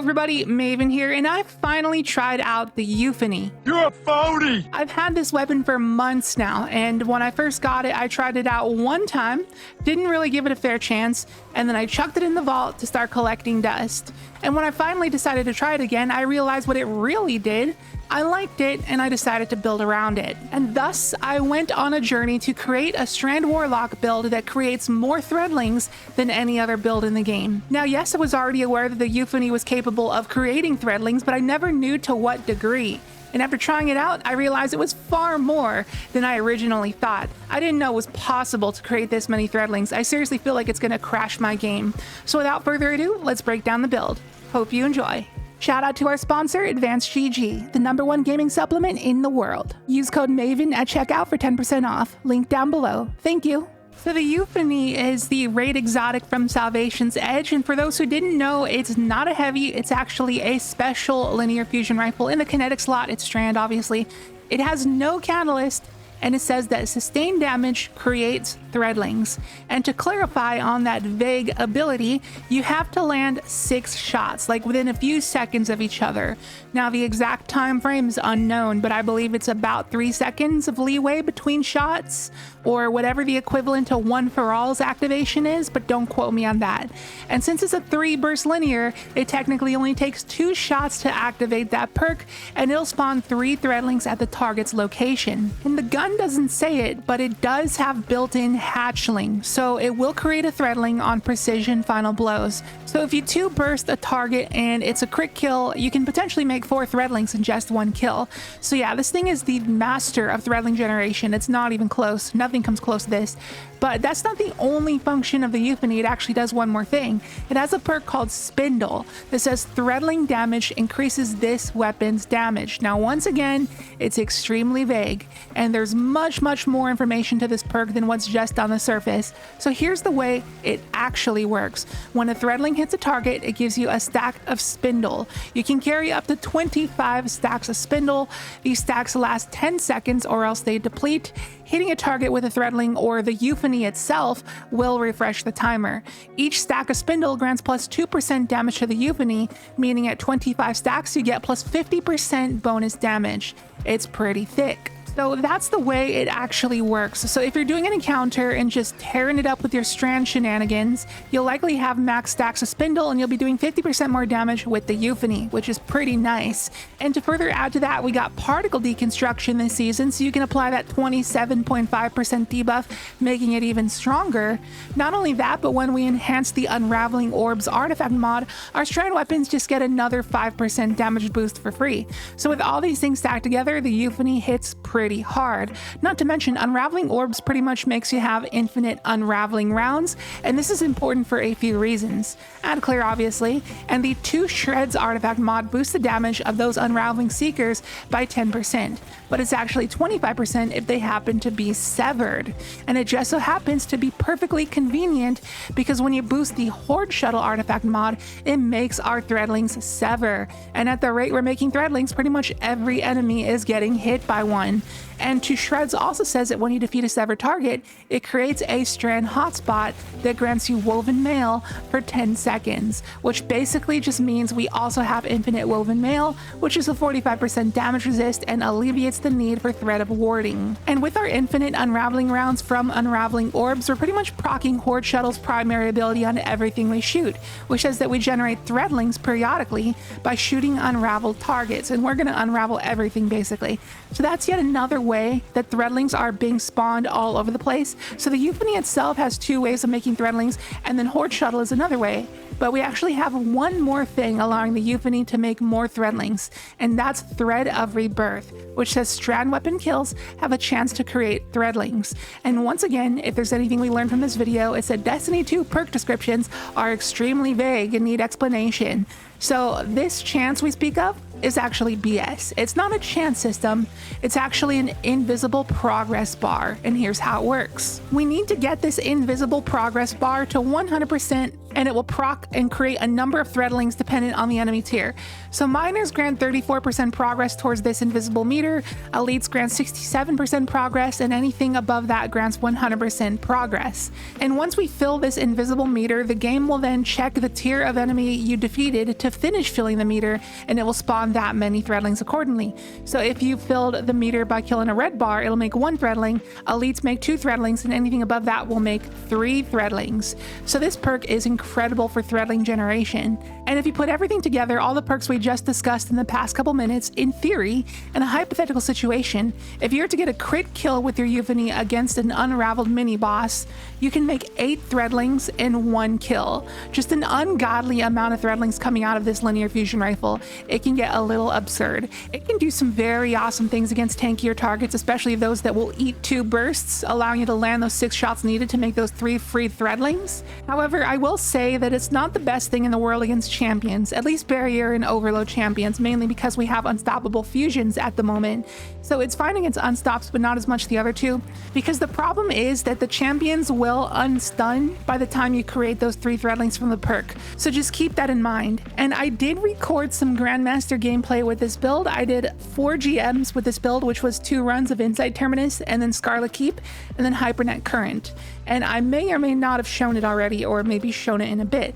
everybody, Maven here, and I finally tried out the Euphony. You're a phony! I've had this weapon for months now, and when I first got it, I tried it out one time, didn't really give it a fair chance, and then I chucked it in the vault to start collecting dust. And when I finally decided to try it again, I realized what it really did. I liked it, and I decided to build around it. And thus, I went on a journey to create a Strand Warlock build that creates more Threadlings than any other build in the game. Now, yes, I was already aware that the Euphony was capable of creating Threadlings, but I never knew to what degree. And after trying it out, I realized it was far more than I originally thought. I didn't know it was possible to create this many Threadlings. I seriously feel like it's gonna crash my game. So without further ado, let's break down the build. Hope you enjoy. Shout out to our sponsor, Advanced GG, the #1 gaming supplement in the world. Use code MAVEN at checkout for 10% off. Link down below. Thank you. So the Euphony is the raid exotic from Salvation's Edge, and for those who didn't know, it's not a heavy, it's actually a special linear fusion rifle. In the kinetic slot, it's Strand, obviously. It has no catalyst, and it says that sustained damage creates Threadlings. And to clarify on that vague ability, you have to land 6 shots, like within a few seconds of each other. Now, the exact time frame is unknown, but I believe it's about 3 seconds of leeway between shots, or whatever the equivalent to One for All's activation is, but don't quote me on that. And since it's a 3-burst linear, it technically only takes 2 shots to activate that perk, and it'll spawn 3 Threadlings at the target's location. And the gun doesn't say it, but it does have built-in hatchling, so it will create a Threadling on precision final blows. So if you 2-burst a target and it's a crit kill, you can potentially make 4 Threadlings in just 1 kill. So yeah, this thing is the master of Threadling generation. It's not even close. Nothing comes close to this. But that's not the only function of the Euphony. It actually does one more thing. It has a perk called Spindle that says Threadling damage increases this weapon's damage. Now, once again, it's extremely vague, and there's much more information to this perk than what's just on the surface. So here's the way it actually works. When a Threadling hits a target, it gives you a stack of Spindle. You can carry up to 25 stacks of Spindle. These stacks last 10 seconds or else they deplete. Hitting a target with a Threadling or the Euphony itself will refresh the timer. Each stack of Spindle grants plus 2% damage to the Euphony, meaning at 25 stacks you get plus 50% bonus damage. It's pretty thick. So that's the way it actually works. So if you're doing an encounter and just tearing it up with your Strand shenanigans, you'll likely have max stacks of Spindle and you'll be doing 50% more damage with the Euphony, which is pretty nice. And to further add to that, we got particle deconstruction this season, so you can apply that 27.5% debuff, making it even stronger. Not only that, but when we enhance the Unraveling Orbs artifact mod, our Strand weapons just get another 5% damage boost for free. So with all these things stacked together, the Euphony hits pretty hard. Not to mention, Unraveling Orbs pretty much makes you have infinite unraveling rounds, and this is important for a few reasons. Add clear, obviously, and the 2 Shreds artifact mod boosts the damage of those Unraveling Seekers by 10%, but it's actually 25% if they happen to be severed. And it just so happens to be perfectly convenient because when you boost the Horde Shuttle artifact mod, it makes our Threadlings sever. And at the rate we're making Threadlings, pretty much every enemy is getting hit by one. And 2 Shreds also says that when you defeat a severed target, it creates a Strand hotspot that grants you Woven Mail for 10 seconds, which basically just means we also have infinite Woven Mail, which is a 45% damage resist and alleviates the need for threat of warding. And with our infinite unraveling rounds from Unraveling Orbs, we're pretty much proccing Horde Shuttle's primary ability on everything we shoot, which says that we generate Threadlings periodically by shooting unraveled targets, and we're going to unravel everything basically. So that's yet another way that Threadlings are being spawned all over the place. So the Euphony itself has 2 ways of making Threadlings, and then Horde Shuttle is another way. But we actually have one more thing allowing the Euphony to make more Threadlings, and that's Thread of Rebirth, which says Strand weapon kills have a chance to create Threadlings. And once again, if there's anything we learned from this video, it's that Destiny 2 perk descriptions are extremely vague and need explanation. So this chance we speak of is actually BS. It's not a chance system, it's actually an invisible progress bar, and here's how it works. We need to get this invisible progress bar to 100% and it will proc and create a number of Threadlings dependent on the enemy tier. So minors grant 34% progress towards this invisible meter, elites grant 67% progress, and anything above that grants 100% progress. And once we fill this invisible meter, the game will then check the tier of enemy you defeated to finish filling the meter, and it will spawn that many Threadlings accordingly. So if you filled the meter by killing a red bar, it'll make 1 Threadling, elites make 2 Threadlings, and anything above that will make 3 Threadlings. So this perk is incredible for Threadling generation. And if you put everything together, all the perks we just discussed in the past couple minutes, in theory, in a hypothetical situation, if you were to get a crit kill with your Euphony against an unraveled mini boss, you can make 8 Threadlings in 1 kill. Just an ungodly amount of Threadlings coming out of this linear fusion rifle. It can get a little absurd. It can do some very awesome things against tankier targets, especially those that will eat 2 bursts, allowing you to land those 6 shots needed to make those 3 free Threadlings. However, I will say that it's not the best thing in the world against champions, at least barrier and overload champions, mainly because we have unstoppable fusions at the moment. So it's fine against unstops, but not as much the other two, because the problem is that the champions will unstun by the time you create those 3 Threadlings from the perk. So just keep that in mind. And I did record some Grandmaster gameplay with this build. I did 4 GMs with this build, which was 2 runs of Insight Terminus, and then Scarlet Keep, and then Hypernet Current. And I may or may not have shown it already, or maybe shown it in a bit.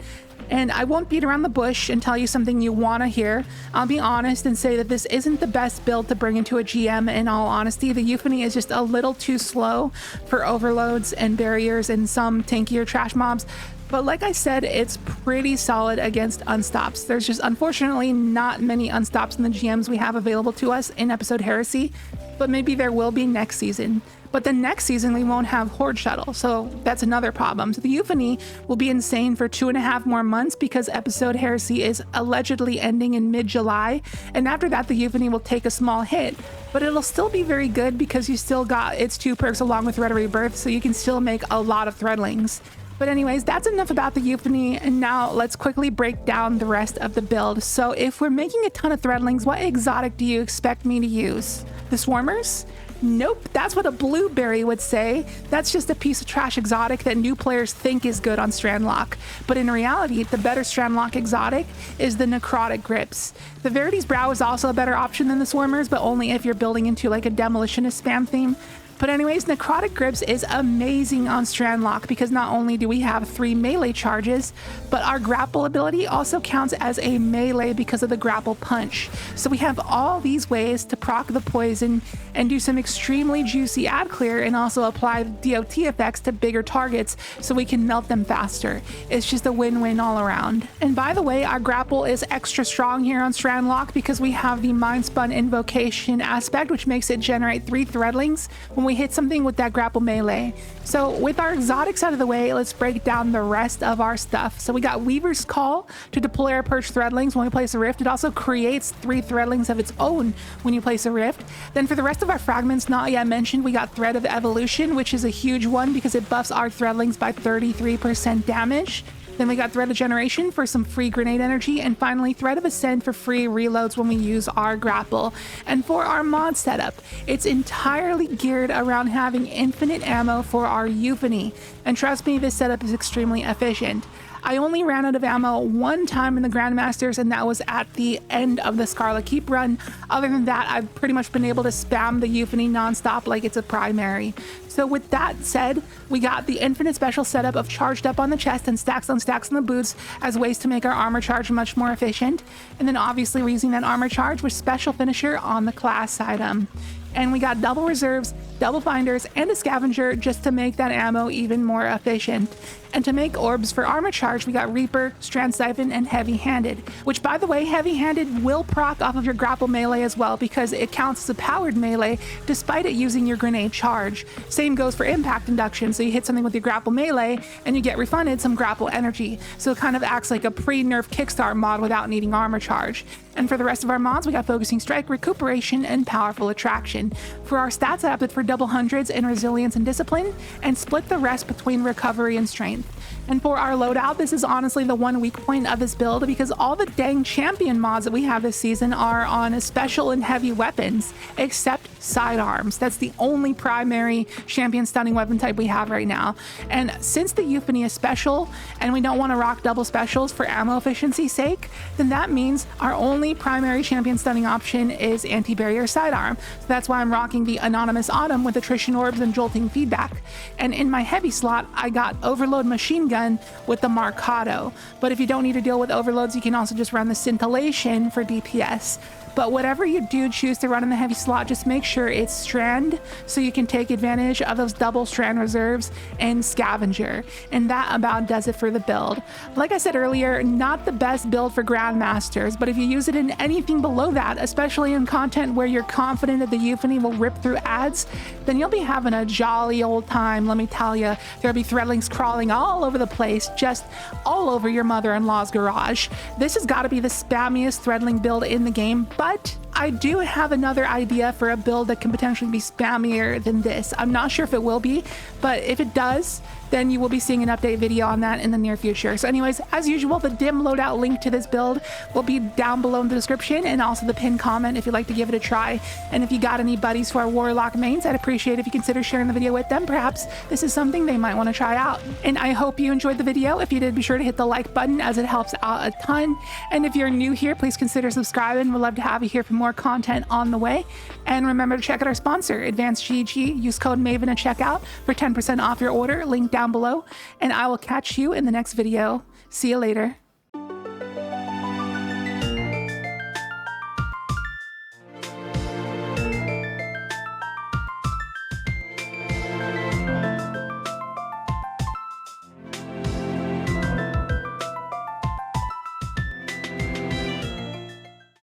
And I won't beat around the bush and tell you something you want to hear. I'll be honest and say that this isn't the best build to bring into a GM. In all honesty, the Euphony is just a little too slow for overloads and barriers and some tankier trash mobs. But like I said, it's pretty solid against unstops. There's just unfortunately not many unstops in the GMs we have available to us in Episode Heresy, but maybe there will be next season. But the next season we won't have Horde Shuttle, so that's another problem. So the Euphony will be insane for 2.5 more months because Episode Heresy is allegedly ending in mid-July, and after that the Euphony will take a small hit, but it'll still be very good because you still got its 2 perks along with Red Rebirth, so you can still make a lot of Threadlings. But anyways, that's enough about the Euphony, and now let's quickly break down the rest of the build. So if we're making a ton of Threadlings, what exotic do you expect me to use? The Swarmers? Nope, that's what a blueberry would say. That's just a piece of trash exotic that new players think is good on Strand Lock. But in reality, the better Strand Lock exotic is the Necrotic Grips. The Verity's Brow is also a better option than the Swarmers, but only if you're building into like a Demolitionist spam theme. But anyways, Necrotic Grips is amazing on Strand Lock because not only do we have 3 melee charges, but our grapple ability also counts as a melee because of the grapple punch. So we have all these ways to proc the poison and do some extremely juicy ad clear and also apply DOT effects to bigger targets so we can melt them faster. It's just a win-win all around. And by the way, our grapple is extra strong here on Strand Lock because we have the Mind Spun Invocation aspect, which makes it generate 3 Threadlings when we hit something with that grapple melee. So with our exotics out of the way, let's break down the rest of our stuff. So we got Weaver's Call to deploy our perched Threadlings when we place a rift. It also creates 3 Threadlings of its own when you place a rift. Then for the rest of our fragments not yet mentioned, we got Thread of Evolution, which is a huge one because it buffs our Threadlings by 33% damage. Then we got Thread of Generation for some free grenade energy, and finally Thread of Ascent for free reloads when we use our grapple. And for our mod setup, it's entirely geared around having infinite ammo for our Euphony, and trust me, this setup is extremely efficient. I only ran out of ammo 1 time in the Grandmasters, and that was at the end of the Scarlet Keep run. Other than that, I've pretty much been able to spam the Euphony nonstop like it's a primary. So with that said, we got the infinite special setup of charged up on the chest and stacks on the boots as ways to make our armor charge much more efficient. And then obviously we're using that armor charge with special finisher on the class item. And we got double reserves, double binders, and a scavenger just to make that ammo even more efficient. And to make orbs for armor charge, we got Reaper, Strand Siphon, and Heavy Handed, which by the way, Heavy Handed will proc off of your grapple melee as well because it counts as a powered melee despite it using your grenade charge. Same goes for impact induction, so you hit something with your grapple melee and you get refunded some grapple energy. So it kind of acts like a pre-nerf kickstart mod without needing armor charge. And for the rest of our mods, we got Focusing Strike, Recuperation, and Powerful Attraction. For our stats, I opted for double hundreds in Resilience and Discipline, and split the rest between Recovery and Strength. And for our loadout, this is honestly the one weak point of this build because all the dang champion mods that we have this season are on special and heavy weapons, except sidearms. That's the only primary champion stunning weapon type we have right now. And since the Euphony is special and we don't want to rock double specials for ammo efficiency's sake, then that means our only primary champion stunning option is anti-barrier sidearm. So that's why I'm rocking the Anonymous Autumn with attrition orbs and jolting feedback. And in my heavy slot, I got Overload Machine Gun with the Marcado. But if you don't need to deal with overloads, you can also just run the Scintillation for DPS. But whatever you do choose to run in the heavy slot, just make sure it's Strand so you can take advantage of those double Strand reserves and Scavenger. And that about does it for the build. Like I said earlier, not the best build for Grandmasters, but if you use it in anything below that, especially in content where you're confident that the Euphony will rip through ads, then you'll be having a jolly old time, let me tell you. There'll be Threadlings crawling all over the place, just all over your mother-in-law's garage. This has got to be the spammiest Threadling build in the game, but I do have another idea for a build that can potentially be spammier than this. I'm not sure if it will be, but if it does, then you will be seeing an update video on that in the near future. So anyways, as usual, the dim loadout link to this build will be down below in the description and also the pinned comment if you'd like to give it a try. And if you got any buddies who are Warlock mains, I'd appreciate if you consider sharing the video with them. Perhaps this is something they might want to try out. And I hope you enjoyed the video. If you did, be sure to hit the like button as it helps out a ton. And if you're new here, please consider subscribing. We'd love to have you here for more content on the way. And remember to check out our sponsor, Advanced GG. Use code MAVEN at checkout for 10% off your order. Link down below. And I will catch you in the next video. See you later.